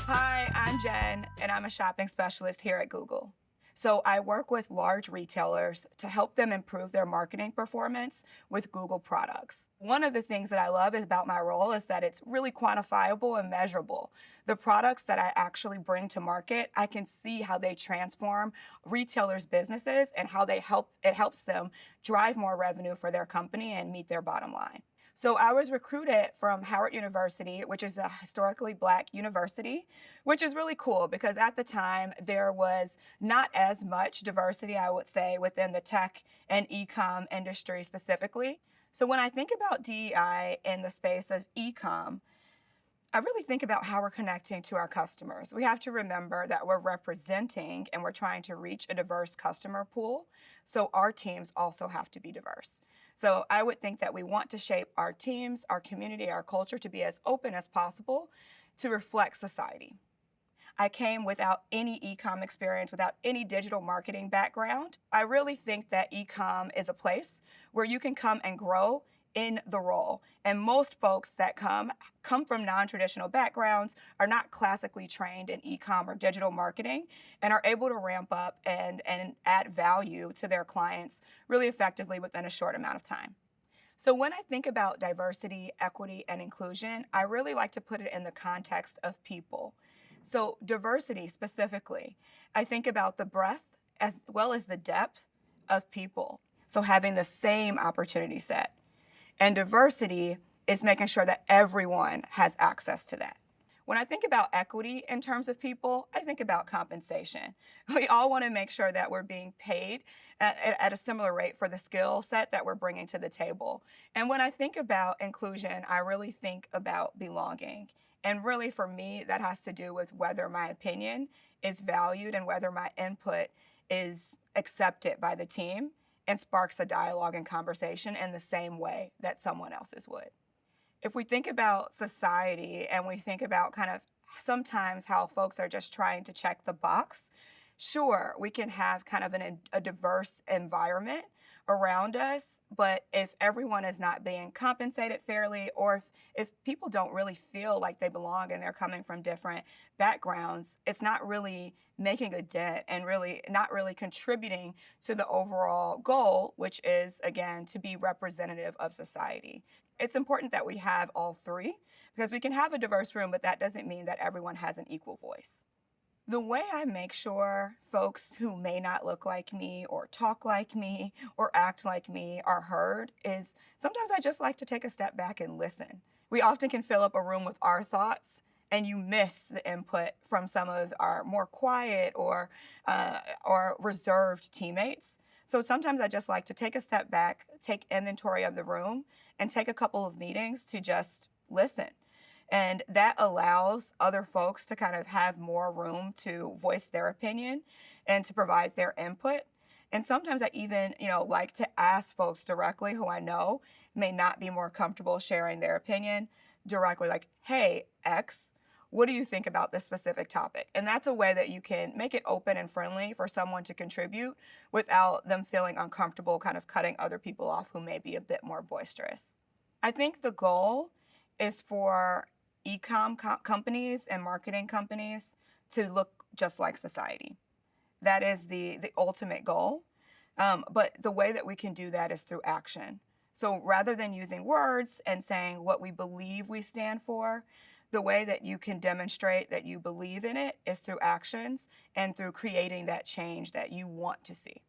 Hi, I'm Jen, and I'm a shopping specialist here at Google. So I work with large retailers to help them improve their marketing performance with Google products. One of the things that I love about my role is that it's really quantifiable and measurable. The products that I actually bring to market, I can see how they transform retailers' businesses and how it helps them drive more revenue for their company and meet their bottom line. So I was recruited from Howard University, which is a historically Black university, which is really cool because at the time there was not as much diversity, I would say, within the tech and e-com industry specifically. So when I think about DEI in the space of e-com, I really think about how we're connecting to our customers. We have to remember that we're representing and we're trying to reach a diverse customer pool. So our teams also have to be diverse. So I would think that we want to shape our teams, our community, our culture to be as open as possible to reflect society. I came without any e-com experience, without any digital marketing background. I really think that e-com is a place where you can come and grow in the role. And most folks that come from non-traditional backgrounds, are not classically trained in e-com or digital marketing, and are able to ramp up and add value to their clients really effectively within a short amount of time. So when I think about diversity, equity, and inclusion, I really like to put it in the context of people. So diversity specifically, I think about the breadth as well as the depth of people. So having the same opportunity set. And diversity is making sure that everyone has access to that. When I think about equity in terms of people, I think about compensation. We all want to make sure that we're being paid at a similar rate for the skill set that we're bringing to the table. And when I think about inclusion, I really think about belonging. And really, for me, that has to do with whether my opinion is valued and whether my input is accepted by the team and sparks a dialogue and conversation in the same way that someone else's would. If we think about society and we think about kind of sometimes how folks are just trying to check the box, sure, we can have kind of a diverse environment around us, but if everyone is not being compensated fairly, or if people don't really feel like they belong and they're coming from different backgrounds, it's not really making a dent and really not really contributing to the overall goal, which is, again, to be representative of society. It's important that we have all three because we can have a diverse room, but that doesn't mean that everyone has an equal voice. The way I make sure folks who may not look like me or talk like me or act like me are heard is sometimes I just like to take a step back and listen. We often can fill up a room with our thoughts and you miss the input from some of our more quiet or reserved teammates. So sometimes I just like to take a step back, take inventory of the room, and take a couple of meetings to just listen. And that allows other folks to kind of have more room to voice their opinion and to provide their input. And sometimes I even, like to ask folks directly who I know may not be more comfortable sharing their opinion directly, like, hey, X, what do you think about this specific topic? And that's a way that you can make it open and friendly for someone to contribute without them feeling uncomfortable, kind of cutting other people off who may be a bit more boisterous. I think the goal is for companies and marketing companies to look just like society. That is the ultimate goal. But the way that we can do that is through action. So rather than using words and saying what we believe we stand for, the way that you can demonstrate that you believe in it is through actions and through creating that change that you want to see.